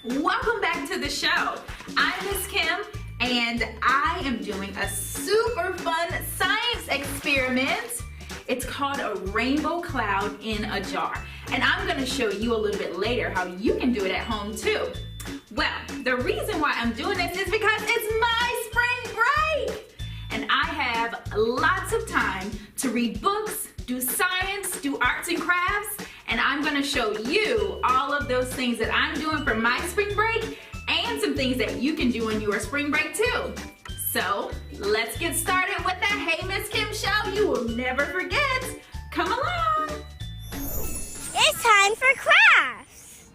Welcome back to the show. I'm Miss Kim and I am doing a super fun science experiment. It's called a rainbow cloud in a jar. And I'm going to show you a little bit later how you can do it at home too. Well, the reason why I'm doing this is because it's my spring break. And I have lots of time to read books, do science, do arts and crafts, and I'm gonna show you all of those things that I'm doing for my spring break and some things that you can do on your spring break too. So let's get started with that Hey Miss Kim show you will never forget. Come along. It's time for crafts.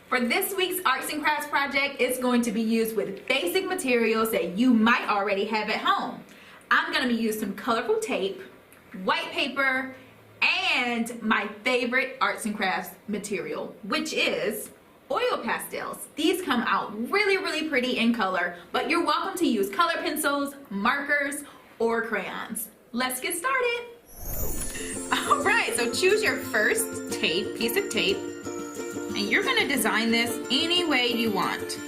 For this week's arts and crafts project, it's going to be used with basic materials that you might already have at home. I'm gonna be using some colorful tape, white paper, and my favorite arts and crafts material, which is oil pastels. These come out really pretty in color, but you're welcome to use color pencils, markers, or crayons. Let's get started. All right, so choose your first piece of tape, and you're gonna design this any way you want.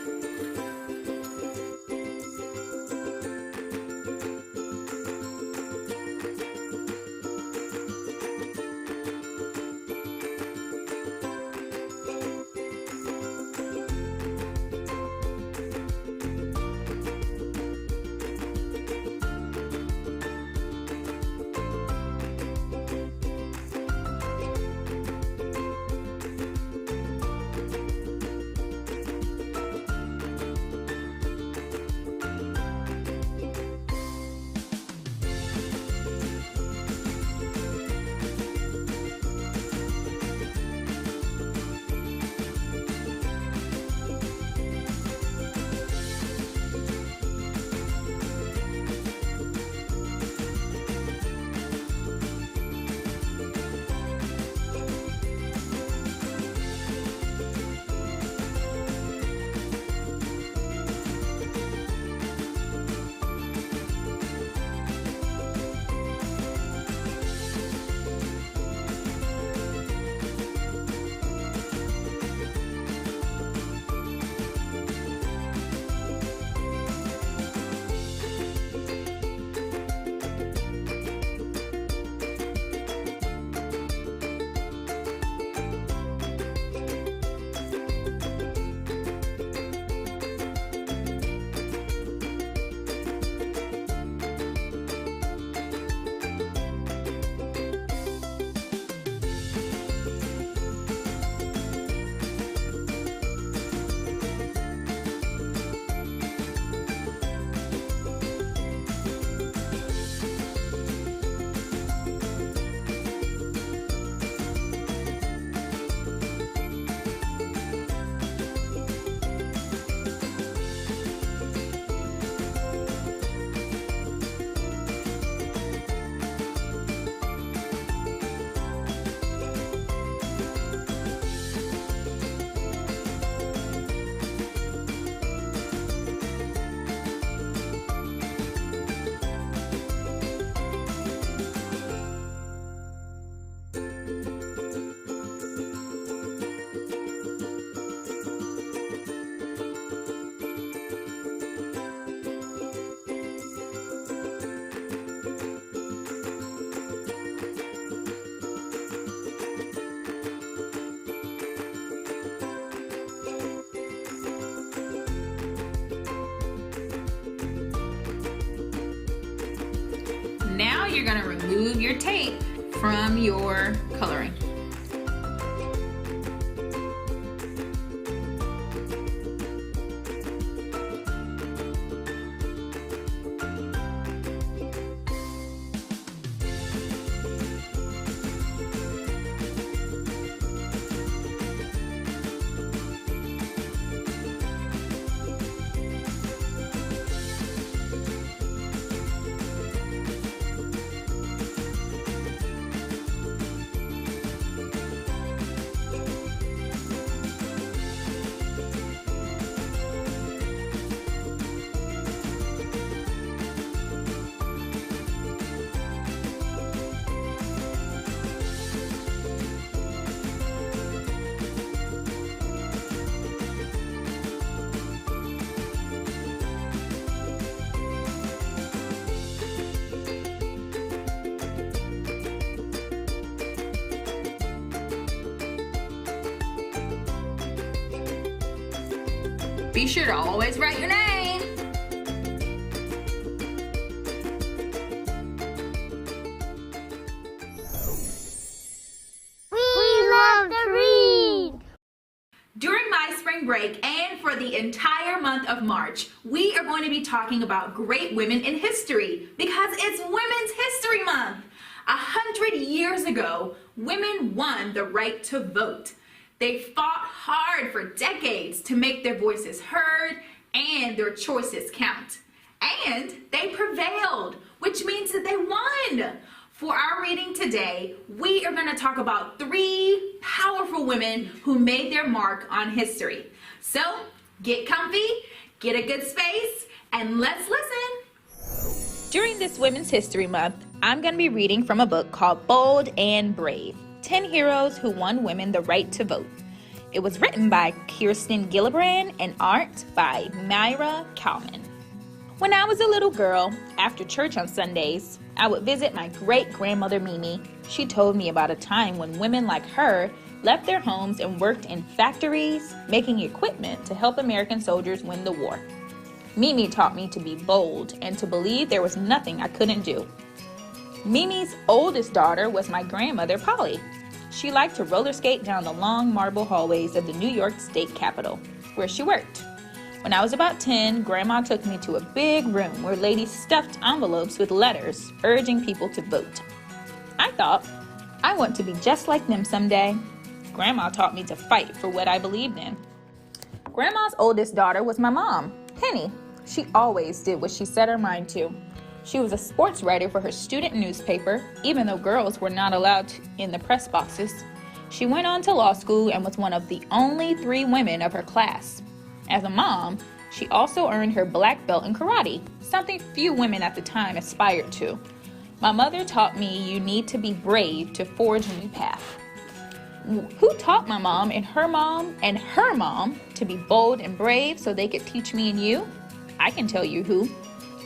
Now you're gonna remove your tape from your coloring. Be sure to always write your name. We love to read. During my spring break and for the entire month of March, we are going to be talking about great women in history because it's Women's History Month. 100 years ago, women won the right to vote. They fought hard for decades to make their voices heard and their choices count. And they prevailed, which means that they won. For our reading today, we are going to talk about 3 powerful women who made their mark on history. So, get comfy, get a good space, and let's listen. During this Women's History Month, I'm going to be reading from a book called Bold and Brave, 10 Heroes Who Won Women the Right to Vote. It was written by Kirsten Gillibrand and art by Myra Kalman. When I was a little girl, after church on Sundays, I would visit my great-grandmother Mimi. She told me about a time when women like her left their homes and worked in factories, making equipment to help American soldiers win the war. Mimi taught me to be bold and to believe there was nothing I couldn't do. Mimi's oldest daughter was my grandmother, Polly. She liked to roller skate down the long marble hallways of the New York State Capitol, where she worked. When I was about 10, Grandma took me to a big room where ladies stuffed envelopes with letters urging people to vote. I thought, I want to be just like them someday. Grandma taught me to fight for what I believed in. Grandma's oldest daughter was my mom, Penny. She always did what she set her mind to. She was a sports writer for her student newspaper, even though girls were not allowed in the press boxes. She went on to law school and was one of the only 3 women of her class. As a mom, she also earned her black belt in karate, something few women at the time aspired to. My mother taught me you need to be brave to forge a new path. Who taught my mom and her mom to be bold and brave so they could teach me and you? I can tell you who.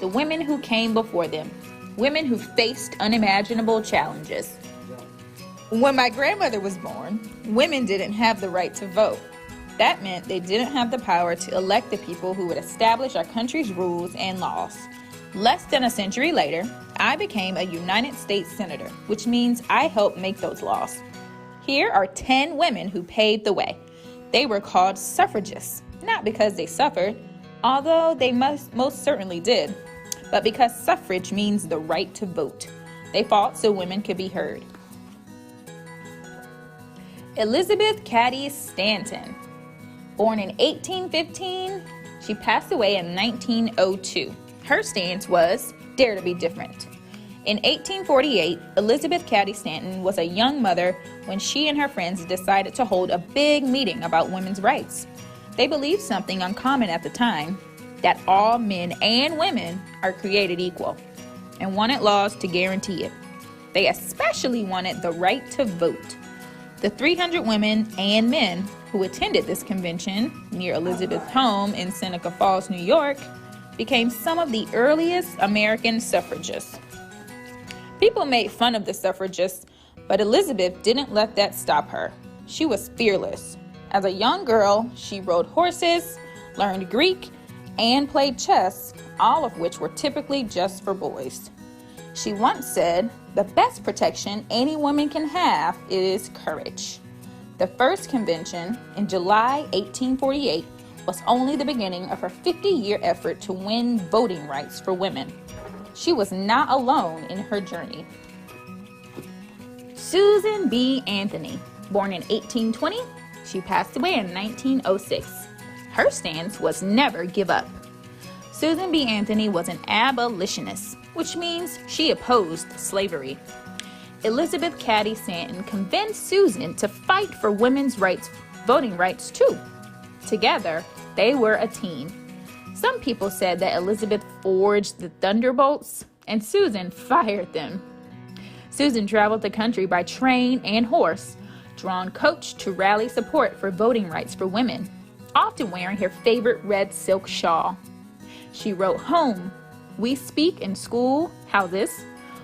The women who came before them. Women who faced unimaginable challenges. When my grandmother was born, women didn't have the right to vote. That meant they didn't have the power to elect the people who would establish our country's rules and laws. Less than a century later, I became a United States Senator, which means I helped make those laws. Here are 10 women who paved the way. They were called suffragists, not because they suffered, although they most certainly did, but because suffrage means the right to vote. They fought so women could be heard. Elizabeth Cady Stanton. Born in 1815, she passed away in 1902. Her stance was, dare to be different. In 1848, Elizabeth Cady Stanton was a young mother when she and her friends decided to hold a big meeting about women's rights. They believed something uncommon at the time, that all men and women are created equal, and wanted laws to guarantee it. They especially wanted the right to vote. The 300 women and men who attended this convention near Elizabeth's home in Seneca Falls, New York, became some of the earliest American suffragists. People made fun of the suffragists, but Elizabeth didn't let that stop her. She was fearless. As a young girl, she rode horses, learned Greek, and played chess, all of which were typically just for boys. She once said, "The best protection any woman can have is courage." The first convention in July 1848 was only the beginning of her 50-year effort to win voting rights for women. She was not alone in her journey. Susan B. Anthony, born in 1820, she passed away in 1906. Her stance was never give up. Susan B. Anthony was an abolitionist, which means she opposed slavery. Elizabeth Cady Stanton convinced Susan to fight for women's rights, voting rights too. Together, they were a team. Some people said that Elizabeth forged the thunderbolts and Susan fired them. Susan traveled the country by train and horse, drawn coach to rally support for voting rights for women, often wearing her favorite red silk shawl. She wrote home. We speak in school houses,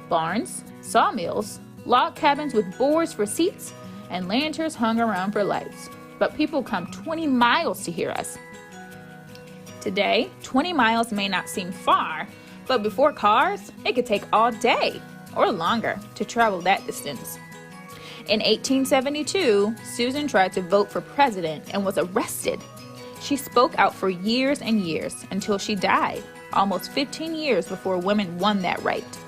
barns, sawmills, log cabins with boards for seats, and lanterns hung around for lights. But people come 20 miles to hear us. Today, 20 miles may not seem far, but before cars, it could take all day or longer to travel that distance. In 1872, Susan tried to vote for president and was arrested. She spoke out for years and years until she died, almost 15 years before women won that right.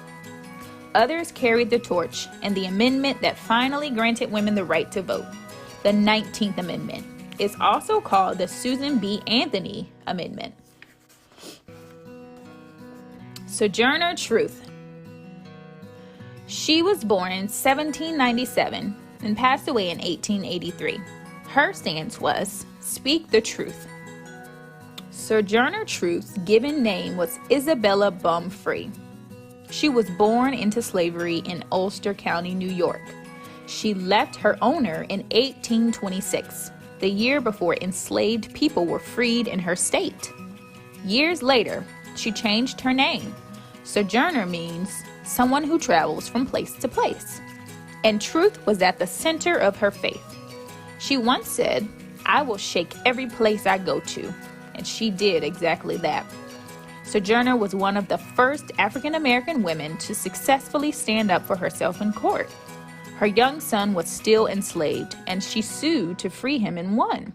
Others carried the torch and the amendment that finally granted women the right to vote, the 19th Amendment, is also called the Susan B. Anthony Amendment. Sojourner Truth. She was born in 1797 and passed away in 1883. Her stance was, "Speak the truth." Sojourner Truth's given name was Isabella Baumfree. She was born into slavery in Ulster County, New York. She left her owner in 1826, the year before enslaved people were freed in her state. Years later, she changed her name. Sojourner means someone who travels from place to place. And truth was at the center of her faith. She once said, "I will shake every place I go to." And she did exactly that. Sojourner was one of the first African American women to successfully stand up for herself in court. Her young son was still enslaved, and she sued to free him and won.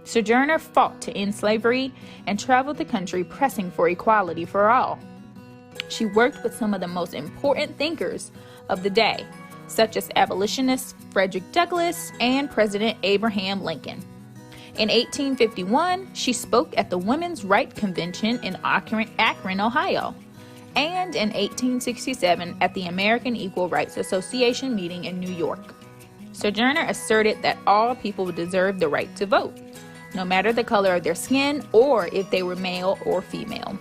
Sojourner fought to end slavery and traveled the country pressing for equality for all. She worked with some of the most important thinkers of the day, such as abolitionists Frederick Douglass and President Abraham Lincoln. In 1851, she spoke at the Women's Right Convention in Akron, Ohio. And in 1867 at the American Equal Rights Association meeting in New York. Sojourner asserted that all people deserve the right to vote, no matter the color of their skin or if they were male or female.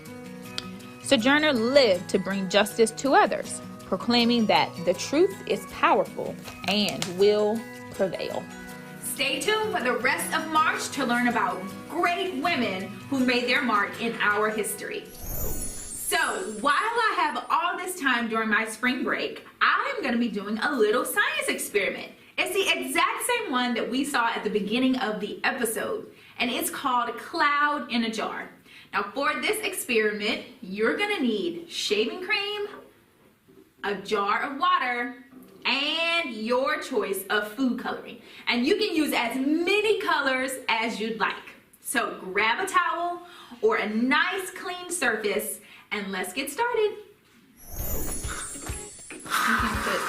Sojourner lived to bring justice to others, proclaiming that the truth is powerful and will prevail. Stay tuned for the rest of March to learn about great women who made their mark in our history. So, while I have all this time during my spring break, I'm going to be doing a little science experiment. It's the exact same one that we saw at the beginning of the episode, and it's called Cloud in a Jar. Now, for this experiment, you're going to need shaving cream, a jar of water, and your choice of food coloring. And you can use as many colors as you'd like. So, grab a towel or a nice clean surface, and let's get started. You can put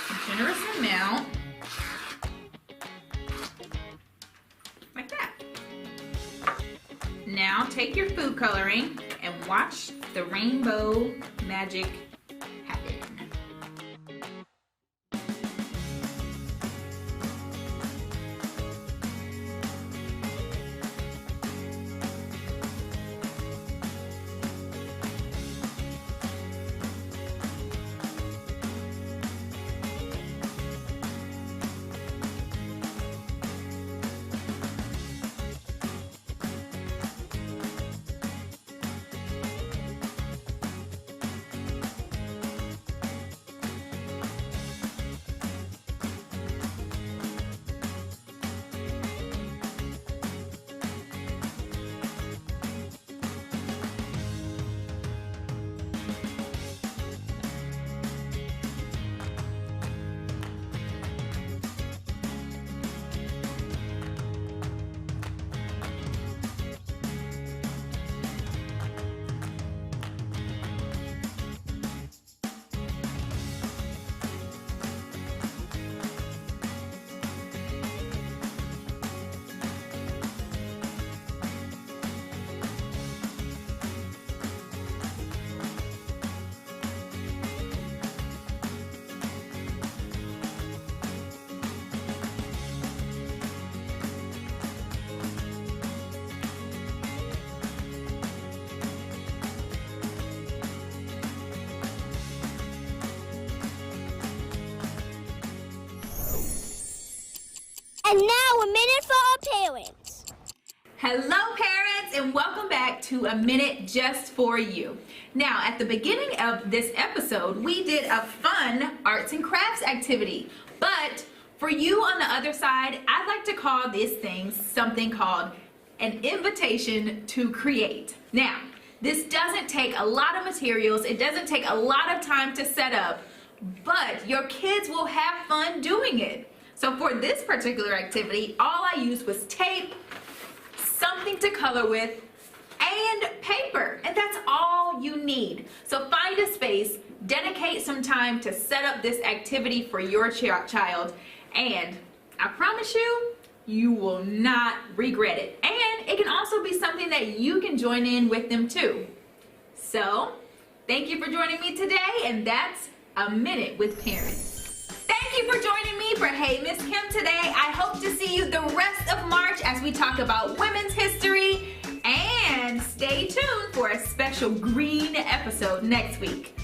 a generous amount, like that. Now take your food coloring and watch the rainbow magic happen. And now a minute for our parents. Hello parents, and welcome back to A Minute Just For You. Now, at the beginning of this episode, we did a fun arts and crafts activity. But for you on the other side, I'd like to call this thing something called an invitation to create. Now, this doesn't take a lot of materials, it doesn't take a lot of time to set up, but your kids will have fun doing it. So for this particular activity, all I used was tape, something to color with, and paper, and that's all you need. So find a space, dedicate some time to set up this activity for your child, and I promise you, you will not regret it. And it can also be something that you can join in with them too. So, thank you for joining me today, and that's A Minute with Parents. Thank you for joining me for Hey Miss Kim today. I hope to see you the rest of March as we talk about women's history, and stay tuned for a special green episode next week.